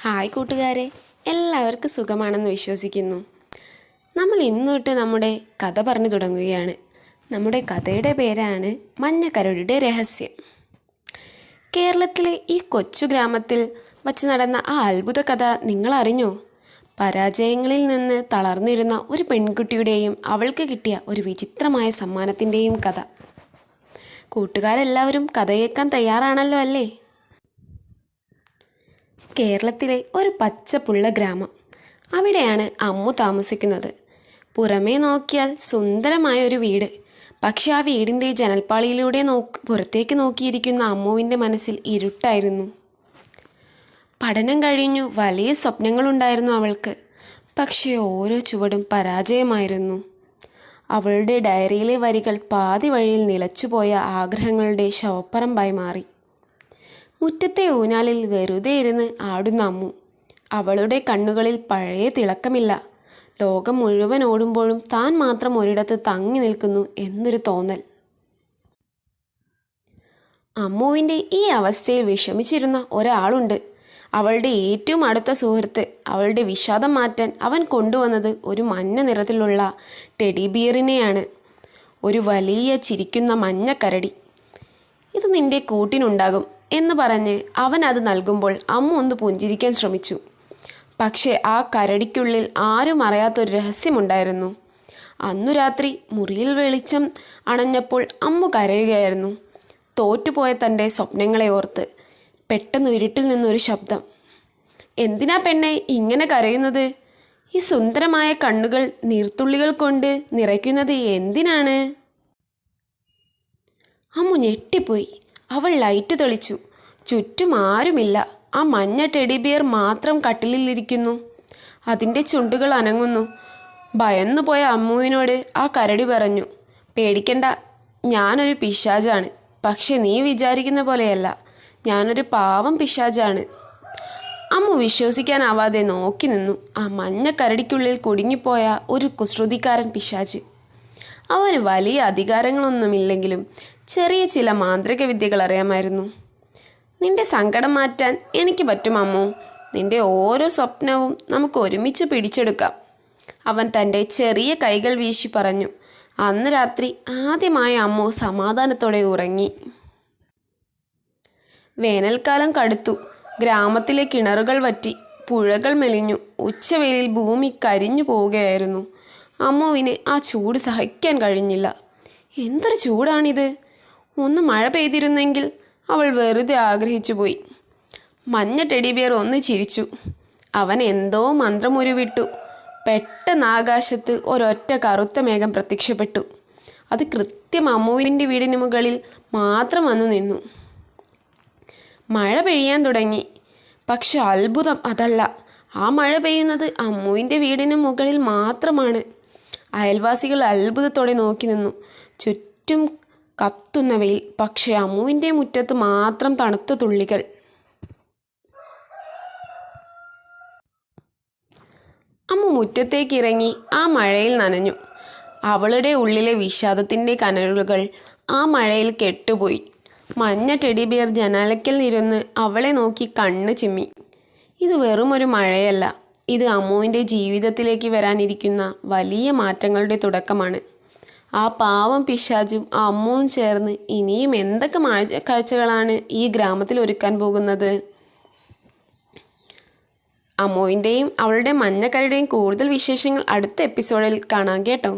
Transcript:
Hi കൂട്ടുകാരെ, എല്ലാവർക്കും സുഖമാണെന്ന് വിശ്വസിക്കുന്നു. നമ്മൾ ഇന്ന് തൊട്ട് നമ്മുടെ കഥ പറഞ്ഞു തുടങ്ങുകയാണ്. നമ്മുടെ കഥയുടെ പേരാണ് മഞ്ഞക്കരടിയുടെ രഹസ്യം. കേരളത്തിലെ ഈ കൊച്ചു ഗ്രാമത്തിൽ വച്ച് നടന്ന ആ അത്ഭുത കഥ നിങ്ങൾ അറിഞ്ഞോ? പരാജയങ്ങളിൽ നിന്ന് തളർന്നിരുന്ന ഒരു പെൺകുട്ടിയുടെയും അവൾക്ക് കിട്ടിയ ഒരു വിചിത്രമായ സമ്മാനത്തിൻ്റെയും കഥ. കൂട്ടുകാരെല്ലാവരും കഥ കേൾക്കാൻ തയ്യാറാണല്ലോ അല്ലേ? കേരളത്തിലെ ഒരു പച്ചപ്പുള്ള ഗ്രാമം. അവിടെയാണ് അമ്മു താമസിക്കുന്നത്. പുറമേ നോക്കിയാൽ സുന്ദരമായ ഒരു വീട്. പക്ഷെ ആ വീടിൻ്റെ ജനൽപ്പാളിയിലൂടെ പുറത്തേക്ക് നോക്കിയിരിക്കുന്ന അമ്മുവിൻ്റെ മനസ്സിൽ ഇരുട്ടായിരുന്നു. പഠനം കഴിഞ്ഞു വലിയ സ്വപ്നങ്ങളുണ്ടായിരുന്നു അവൾക്ക്. പക്ഷേ ഓരോ ചുവടും പരാജയമായിരുന്നു. അവളുടെ ഡയറിയിലെ വരികൾ പാതി വഴിയിൽ നിലച്ചുപോയ ആഗ്രഹങ്ങളുടെ ശവപ്പറമ്പായി മാറി. മുറ്റത്തെ ഊഞ്ഞാലിൽ വെറുതെ ഇരുന്ന് ആടുന്ന അമ്മു. അവളുടെ കണ്ണുകളിൽ പഴയ തിളക്കമില്ല. ലോകം മുഴുവൻ ഓടുമ്പോഴും താൻ മാത്രം ഒരിടത്ത് തങ്ങി നിൽക്കുന്നു എന്നൊരു തോന്നൽ. അമ്മുവിൻ്റെ ഈ അവസ്ഥയിൽ വിഷമിച്ചിരുന്ന ഒരാളുണ്ട്. അവളുടെ ഏറ്റവും അടുത്ത സുഹൃത്ത്. അവളുടെ വിഷാദം മാറ്റാൻ അവൻ കൊണ്ടുവന്നത് ഒരു മഞ്ഞ നിറത്തിലുള്ള ടെഡി ബിയറിനെയാണ്. ഒരു വലിയ ചിരിക്കുന്ന മഞ്ഞക്കരടി. ഇത് നിന്റെ കൂട്ടിനുണ്ടാകും എന്ന് പറഞ്ഞ് അവൻ അത് നൽകുമ്പോൾ അമ്മു ഒന്ന് പുഞ്ചിരിക്കാൻ ശ്രമിച്ചു. പക്ഷേ ആ കരടിക്കുള്ളിൽ ആരും അറിയാത്തൊരു രഹസ്യമുണ്ടായിരുന്നു. അന്നു രാത്രി മുറിയിൽ വെളിച്ചം അണഞ്ഞപ്പോൾ അമ്മു കരയുകയായിരുന്നു. തോറ്റുപോയ തൻ്റെ സ്വപ്നങ്ങളെ ഓർത്ത്. പെട്ടെന്ന് ഇരുട്ടിൽ നിന്നൊരു ശബ്ദം. എന്തിനാ പെണ്ണെ ഇങ്ങനെ കരയുന്നത്? ഈ സുന്ദരമായ കണ്ണുകൾ നീർത്തുള്ളികൾ കൊണ്ട് നിറയ്ക്കുന്നത് എന്തിനാണ്? അമ്മു ഞെട്ടിപ്പോയി. അവൾ ലൈറ്റ് തെളിച്ചു. ചുറ്റും ആരുമില്ല. ആ മഞ്ഞ ടെഡിബിയർ മാത്രം കട്ടിലിരിക്കുന്നു. അതിൻ്റെ ചുണ്ടുകൾ അനങ്ങുന്നു. ഭയന്നുപോയ അമ്മുവിനോട് ആ കരടി പറഞ്ഞു, പേടിക്കണ്ട, ഞാനൊരു പിശാചാണ്. പക്ഷെ നീ വിചാരിക്കുന്ന പോലെയല്ല, ഞാനൊരു പാവം പിശാചാണ്. അമ്മു വിശ്വസിക്കാനാവാതെ നോക്കി നിന്നു. ആ മഞ്ഞ കരടിക്കുള്ളിൽ കുടുങ്ങിപ്പോയ ഒരു കുസൃതിക്കാരൻ പിശാച്. അവന് വലിയ അധികാരങ്ങളൊന്നുമില്ലെങ്കിലും ചെറിയ ചില മാന്ത്രിക വിദ്യകൾ അറിയാമായിരുന്നു. നിന്റെ സങ്കടം മാറ്റാൻ എനിക്ക് പറ്റും അമ്മു. നിന്റെ ഓരോ സ്വപ്നവും നമുക്ക് ഒരുമിച്ച് പിടിച്ചെടുക്കാം, അവൻ തൻ്റെ ചെറിയ കൈകൾ വീശി പറഞ്ഞു. അന്ന് രാത്രി ആദ്യമായി അമ്മു സമാധാനത്തോടെ ഉറങ്ങി. വേനൽക്കാലം കടുത്തു. ഗ്രാമത്തിലെ കിണറുകൾ വറ്റി, പുഴകൾ മെലിഞ്ഞു. ഉച്ചവെയിലിൽ ഭൂമി കരിഞ്ഞു പോവുകയായിരുന്നു. അമ്മുവിന് ആ ചൂട് സഹിക്കാൻ കഴിഞ്ഞില്ല. എന്തൊരു ചൂടാണിത്! ഒന്ന് മഴ പെയ്തിരുന്നെങ്കിൽ അവൾ വെറുതെ ആഗ്രഹിച്ചു പോയി. മഞ്ഞ ടെഡിബിയർ ഒന്ന് ചിരിച്ചു. അവൻ എന്തോ മന്ത്രമുരുവിട്ടു. പെട്ടെന്ന് ആകാശത്ത് ഒരൊറ്റ കറുത്ത മേഘം പ്രത്യക്ഷപ്പെട്ടു. അത് കൃത്യം അമ്മുവിൻ്റെ വീടിന് മുകളിൽ മാത്രം വന്നു നിന്നു. മഴ പെയ്യാൻ തുടങ്ങി. പക്ഷെ അത്ഭുതം അതല്ല, ആ മഴ പെയ്യുന്നത് അമ്മുവിൻ്റെ വീടിന് മുകളിൽ മാത്രമാണ്. അയൽവാസികൾ അത്ഭുതത്തോടെ നോക്കി നിന്നു. ചുറ്റും കത്തുന്ന വെയിൽ. പക്ഷെ അമ്മുവിൻ്റെ മുറ്റത്ത് മാത്രം തണുത്ത തുള്ളികൾ. അമ്മു മുറ്റത്തേക്ക് ഇറങ്ങി ആ മഴയിൽ നനഞ്ഞു. അവളുടെ ഉള്ളിലെ വിഷാദത്തിൻ്റെ കനലുകൾ ആ മഴയിൽ കെട്ടുപോയി. മഞ്ഞ ടെഡിബിയർ ജനാലയ്ക്കൽ ഇരുന്ന് അവളെ നോക്കി കണ്ണ് ചിമ്മി. ഇത് വെറും ഒരു മഴയല്ല, ഇത് അമ്മുവിൻ്റെ ജീവിതത്തിലേക്ക് വരാനിരിക്കുന്ന വലിയ മാറ്റങ്ങളുടെ തുടക്കമാണ്. ആ പാവം പിശാചും ആ അമ്മുവും ചേർന്ന് ഇനിയും എന്തൊക്കെ കാഴ്ചകളാണ് ഈ ഗ്രാമത്തിൽ ഒരുക്കാൻ പോകുന്നത്? അമ്മുവിൻ്റെയും അവളുടെ മഞ്ഞക്കരയുടെയും കൂടുതൽ വിശേഷങ്ങൾ അടുത്ത എപ്പിസോഡിൽ കാണാം കേട്ടോ.